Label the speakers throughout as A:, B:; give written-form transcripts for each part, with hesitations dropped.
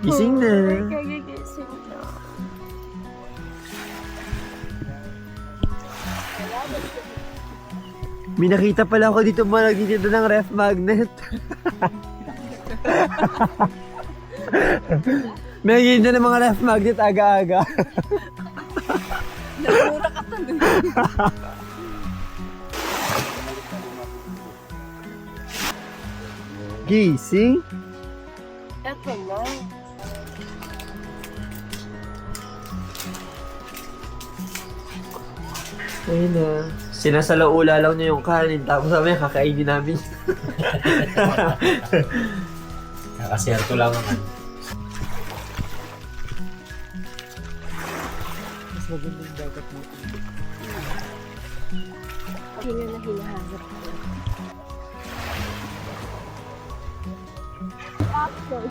A: Gising na.
B: Kagigising na.
A: May nakita pala ako dito mga nagtitinda ng ref magnet. May nagtitinda ng mga ref magnet aga-aga.
B: Nagmura ka tuloy.
A: Gising?
B: Eto na.
A: Ayun na. Sinasalaula lang niya yung kanin, tapos sabi niya, kakainin namin.
C: Kakaserto lang naman.
A: Mas magandang dagat mo.
B: Hinga na hinahanap ko. Apple.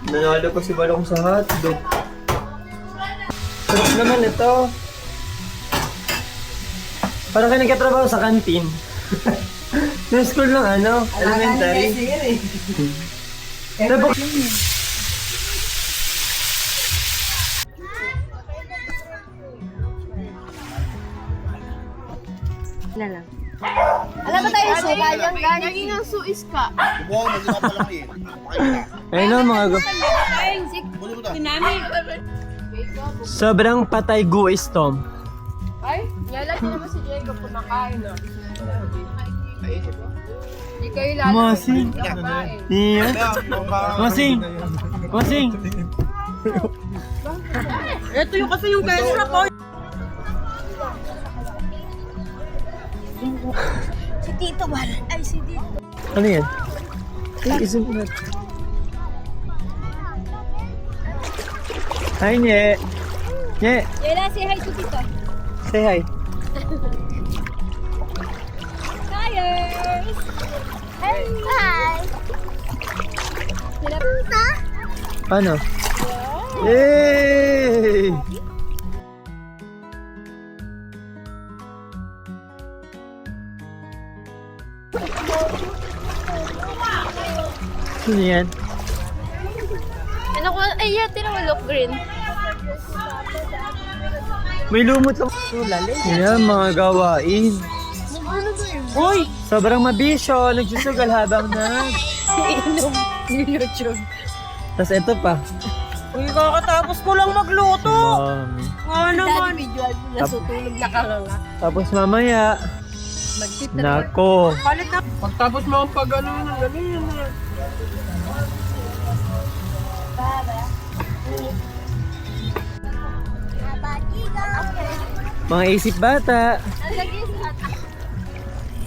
A: Nanalo ko si Balong sa hotdog. Sarap naman ito. Parang kayo nagkatrabaho sa kantin. Na school ng ano, elementary. Nabuk-
B: Na lang. Alam mo tayo suka yan, guys? Naging ang suis ka.
D: Bubuha mo, hindi ka pa lang eh. Pakita.
A: Ayun na mga go.
D: Buli mo ta.
A: Sobrang patay guis Tom.
B: Ay, nalala niyo naman si Diego kumakain, no? Hindi kayo lalo.
A: Masing.
B: Kumakain.
A: Iya. Masing. Masing.
B: Ito yung kasi yung kesra ko. Si Tito Bar. Ay, si Tito.
A: Ano yan? Ay, isang na. Hi, Nye. Nye,
B: Yela, say hi to Tito.
A: say hi.
B: Tires! Hi! Hi! Pinapunta?
A: Ano? Yay! Sino yan?
B: Ano ko? Ay, yeah, tinawalok green.
A: May lumot lang. Yan, mga gawain. Uy! Sobrang mabisyo. Nagsusugal habang
B: Inom ni YouTube.
A: Tapos ito pa.
E: Uy, kakatapos ko lang magluto.
A: Mami.
E: Nga naman.
B: Visual mo na sutulog na karanga.
A: Tapos mamaya,
B: Magtitra.
A: nako.
E: Palit na. Pagtapos mo ang pag-ano ng ganyan na.
A: Mga isip bata.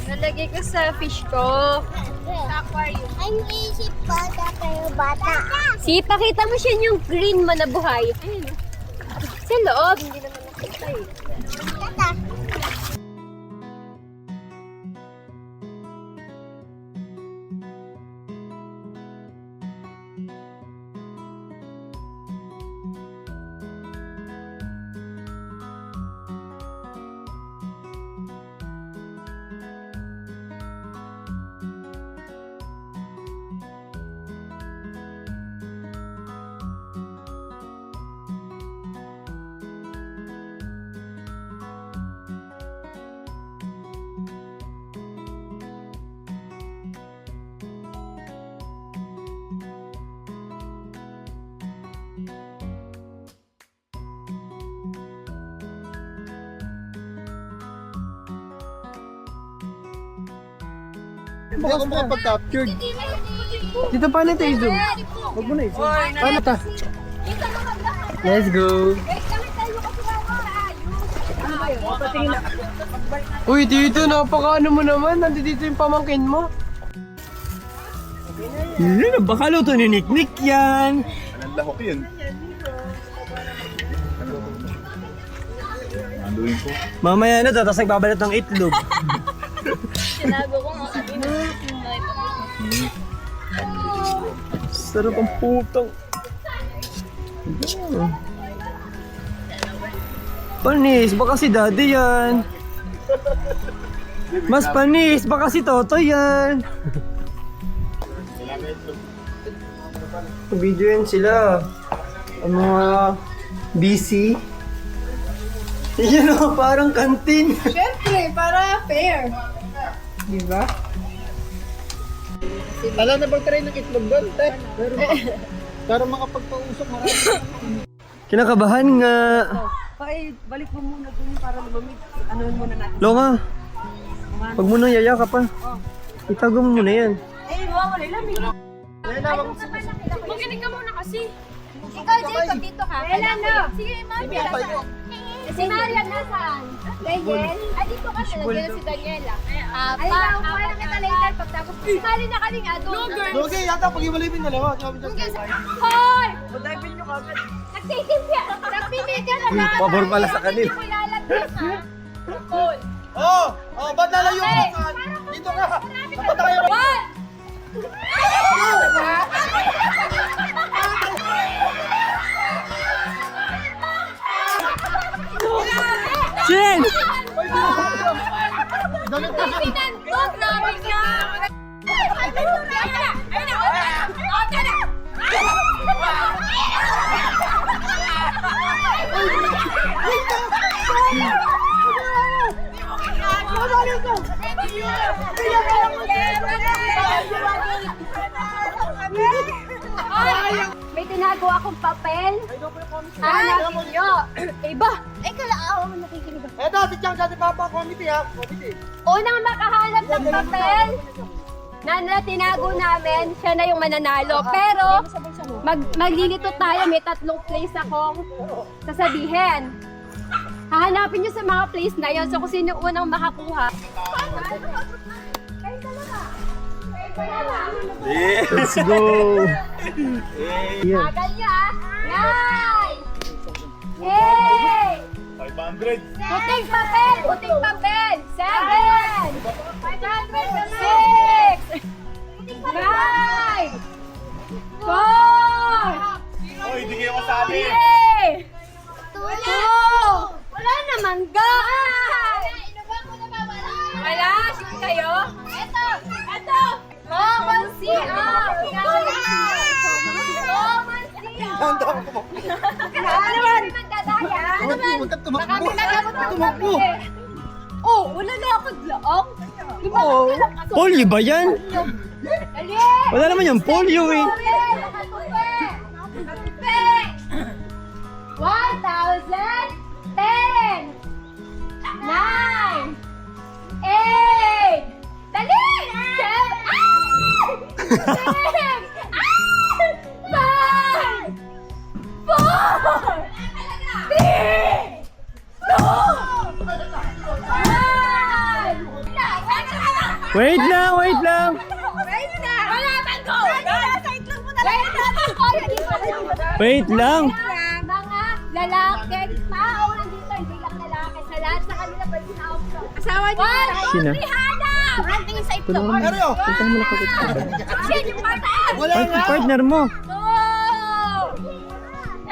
B: Nalagay ko sa fish ko. Sa aquarium.
F: Ang isip bata pero bata.
B: Si, pakita mo siya yung green mo na buhay. Ayun. Sa loob. Hindi naman nakita eh.
F: Tata.
D: Hindi ako makapag-capture.
A: Dito pa na tayo zoom. Huwag mo na i-zoom. Paano ta? Let's go.
E: Uy, dito, napaka ano mo naman. Nandito yung pamangkin mo.
A: Baka luto ni Nick yan.
D: Anong lahok yun? Nanduin ko.
A: Mamaya na to, tapos nagbabalat ng itlog.
B: Sinago ko nga kanina.
A: Sarap ang putang. Panis, baka si daddy yan. Mas panis, baka si Totoy yan. Video yan sila. Ang mga busy. Yan o, parang kantin.
E: Siyempre, para fair. Diba?
D: Alam na bang try ng itlog doon, te? Pero para makapagpausok marami.
A: Kinakabahan nga.
E: Okay, balik mo muna dun para lumamig. Anuhin muna natin.
A: Longa, huwag mo nang yaya ka pa. Itago mo muna yan.
E: Eh, wala lamig.
B: Makinig ka muna kasi. Ikaw, Jacob, dito ka. Kailan na? Sige, Maria. Si Maria nasaan? Daniel? Ah, dito ka siya. Nandiyan si Daniela. Parang kita later pagtapos. Sali na kami nga doon.
D: Lugi, yata pag-iwalay mo yung dalawa.
B: Hoy!
E: Madaypin nyo kagad.
B: Nagtitimya! Nagpimigyan na lang!
A: Pabor pala sa kanil.
B: Hindi ko ilalagyan, ha? Paul!
D: Ba't nalayo ka? Dito ka. Ba't tayo?
B: One!
A: Chin!
B: Pinan ko! Grabe ka! Ayun na! May tinago akong papel. Hanapin nyo. Iba. Kalaawa mo nakikinig ako.
D: Eto, si Chang, si Papa, committee ha. Committee.
B: Unang makahanap ng papel na tinago namin, siya na yung mananalo. Pero, maglilito tayo. May 3 place akong sasabihin. Hahanapin nyo sa mga place na yun. So, kung sino unang makakuha.
A: Let's go! Yeah.
B: Agal nyo ah! 9! 8!
D: 500.
B: Puting papel! Puting papel! 7! 6! 5! 4!
D: Oh, hindi kayo kasali.
B: 3! 2! Wala naman ga! Wala? Sure kayo? Eto! Eto! Common CR! Common CR! Ano naman? Magdadaya? Ano naman?
D: Huwag ka tumakbo.
B: Baka may nagamot ng
D: Tumakbo.
B: papel. Oh, wala na akong laang. Di ba
A: Oh, polio ba yan?
B: Dali!
A: Wala naman yung polio eh.
B: 1,000! 10! 9! 8! Dali! 7! 5! 4! 3! 2! 1!
A: Wait lang, wait lang.
B: Wala bang go? Side lang mo na lang.
A: Wait lang.
B: Mga lalaki. Tao nandito, hindi lang lalaki. Sa lahat sa kanila pa yung tao. Asawa niyo.
A: Sino?
B: Rihana! Ang tingin sa ito.
D: Pero,
A: Punta mo na kagad.
B: Action yung bata.
D: wala
A: Ay,
D: nga.
A: partner mo.
B: 2! 3!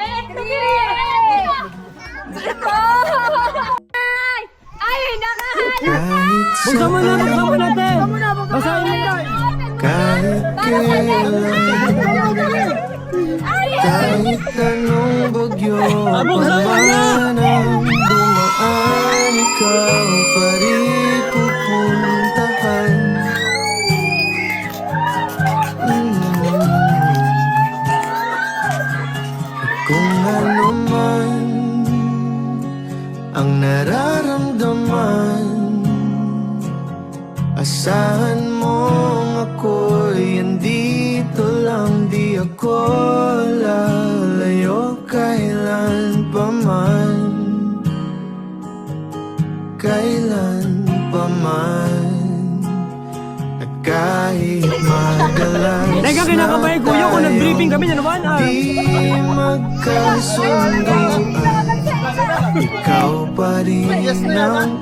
B: Ay, nakahanap!
A: Buksan mo na, buksan mo natin. Basahin mo na.
G: Kahit anong bagyo
A: Buksan mo na.
G: nang dumaan, ikaw pa rin pupuntahan. Kung ano man ang nararamdaman, asahan mong ako'y andito lang, di ako lalayo kailan pa man. Kailan pa man. At kahit madalas
A: Teka, kinakabay kuya kung nag-briefing kami na 1 hour.
G: di magkasunduan, ikaw pa rin ang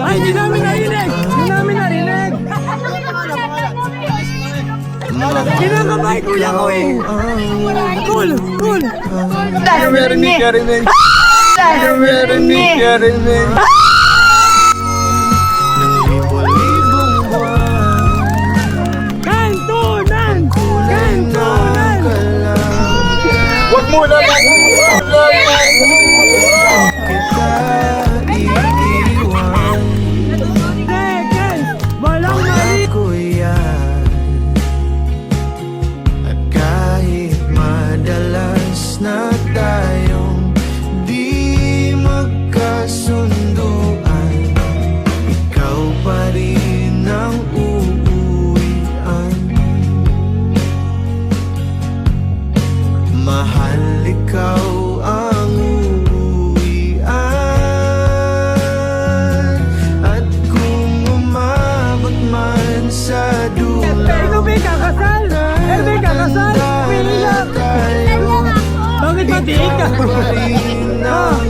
A: Ay, di namin narinig. Di namin narinig.
E: Kinakabay kuya ko eh. Cool, cool.
D: Karinig, karinig. Karinig, karinig.
G: ng libo-libong buwan.
E: Kantunan!
G: Kulay ng kalaw.
D: Huwag muna lang.
G: Kita iiwan.
E: Seconds! Walang mali!
G: Ako yan. At kahit madalas na tayong di magkasunduan, ikaw pa rin ang uuwian. Mahal, ikaw ang uuwian. At kung umabot man sa dulo,
E: Ito may kakasal! Ito may kakasal! Pili lang! Bakit matiig ka?
G: pa rin ang